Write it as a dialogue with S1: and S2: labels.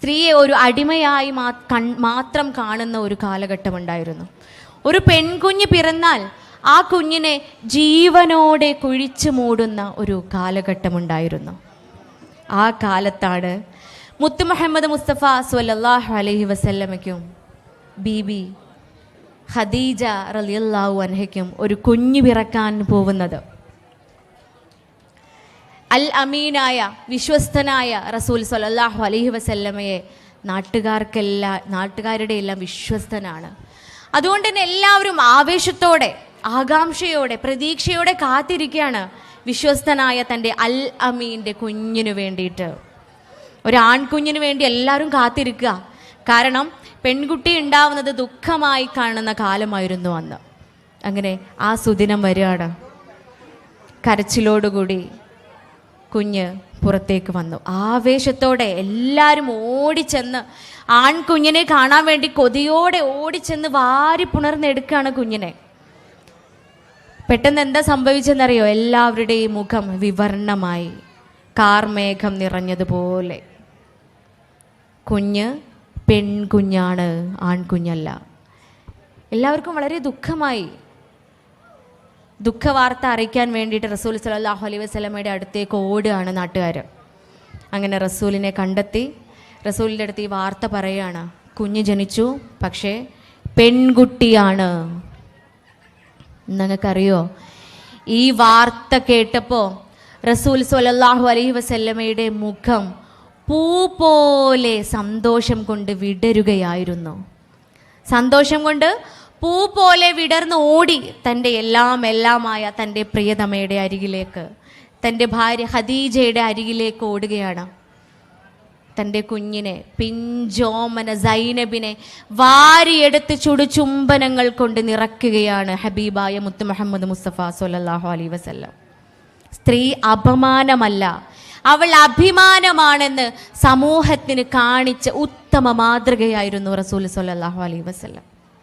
S1: സ്ത്രീയെ ഒരു അടിമയായി മാത്രം കാണുന്ന ഒരു കാലഘട്ടമുണ്ടായിരുന്നു. ഒരു പെൺകുഞ്ഞ് പിറന്നാൽ ആ കുഞ്ഞിനെ ജീവനോടെ കുഴിച്ചു മൂടുന്ന ഒരു കാലഘട്ടമുണ്ടായിരുന്നു. ആ കാലത്താണ് മുത്ത് മുഹമ്മദ് മുസ്തഫ സ്വല്ലല്ലാഹു അലൈഹി വസല്ലമയ്ക്കും ബീബി ഖദീജ റളിയല്ലാഹു അൻഹയ്ക്കും ഒരു കുഞ്ഞു പിറക്കാൻ പോകുന്നത്. അൽ അമീനായ വിശ്വസ്തനായ റസൂൽ സ്വല്ലല്ലാഹു അലൈഹി വസല്ലമയെ നാട്ടുകാരുടെ എല്ലാം വിശ്വസ്തനാണ്. അതുകൊണ്ട് തന്നെ എല്ലാവരും ആവേശത്തോടെ, ആകാംക്ഷയോടെ, പ്രതീക്ഷയോടെ കാത്തിരിക്കുകയാണ് വിശ്വസ്തനായ തൻ്റെ അൽ അമീൻ്റെ കുഞ്ഞിനു വേണ്ടിയിട്ട്. ഒരു ആൺകുഞ്ഞിന് വേണ്ടി എല്ലാവരും കാത്തിരിക്കുക. കാരണം പെൺകുട്ടി ഉണ്ടാവുന്നത് ദുഃഖമായി കാണുന്ന കാലമായിരുന്നു അന്ന്. അങ്ങനെ ആ സുദിനം വരികയാണ്. കരച്ചിലോടുകൂടി കുഞ്ഞ് പുറത്തേക്ക് വന്നു. ആവേശത്തോടെ എല്ലാവരും ഓടിച്ചെന്ന് ആൺകുഞ്ഞിനെ കാണാൻ വേണ്ടി കൊതിയോടെ ഓടിച്ചെന്ന് വാരി പുണർന്നെടുക്കുകയാണ് കുഞ്ഞിനെ. പെട്ടെന്ന് എന്താ സംഭവിച്ചെന്നറിയോ? എല്ലാവരുടെയും മുഖം വിവർണമായി, കാർമേഘം നിറഞ്ഞതുപോലെ. കുഞ്ഞ് പെൺകുഞ്ഞാണ്, ആൺകുഞ്ഞല്ല. എല്ലാവർക്കും വളരെ ദുഃഖമായി. ദുഃഖവാർത്ത അറിയിക്കാൻ വേണ്ടിയിട്ട് റസൂൽ സ്വല്ലല്ലാഹു അലൈഹി വസല്ലമയുടെ അടുത്തേക്ക് ഓടുകയാണ് നാട്ടുകാർ. അങ്ങനെ റസൂലിനെ കണ്ടെത്തി റസൂലിൻ്റെ അടുത്ത് ഈ വാർത്ത പറയുകയാണ്, കുഞ്ഞ് ജനിച്ചു, പക്ഷേ പെൺകുട്ടിയാണ്. നിങ്ങൾക്കറിയോ, ഈ വാർത്ത കേട്ടപ്പോൾ റസൂൽ സ്വല്ലല്ലാഹു അലൈഹി വസല്ലമയുടെ മുഖം പൂ പോലെ സന്തോഷം കൊണ്ട് വിടരുകയായിരുന്നു. സന്തോഷം കൊണ്ട് പൂ പോലെ വിടർന്ന് ഓടി തൻ്റെ എല്ലാമായ തൻ്റെ പ്രിയതമയുടെ അരികിലേക്ക്, തൻ്റെ ഭാര്യ ഖദീജയുടെ അരികിലേക്ക് ഓടുകയാണ്. തൻ്റെ കുഞ്ഞിനെ, പിഞ്ചോമന സൈനബിനെ വാരിയെടുത്ത് ചുടുചുംബനങ്ങൾ കൊണ്ട് നിറയ്ക്കുകയാണ് ഹബീബായ മുത്ത് മുഹമ്മദ് മുസ്തഫ സ്വല്ലല്ലാഹു അലൈഹി വസല്ലം. സ്ത്രീ അപമാനമല്ല, അവൾ അഭിമാനമാണെന്ന് സമൂഹത്തിന് കാണിച്ച ഉത്തമ മാതൃകയായിരുന്നു റസൂൽ സ്വല്ലല്ലാഹു അലൈഹി വസല്ലം.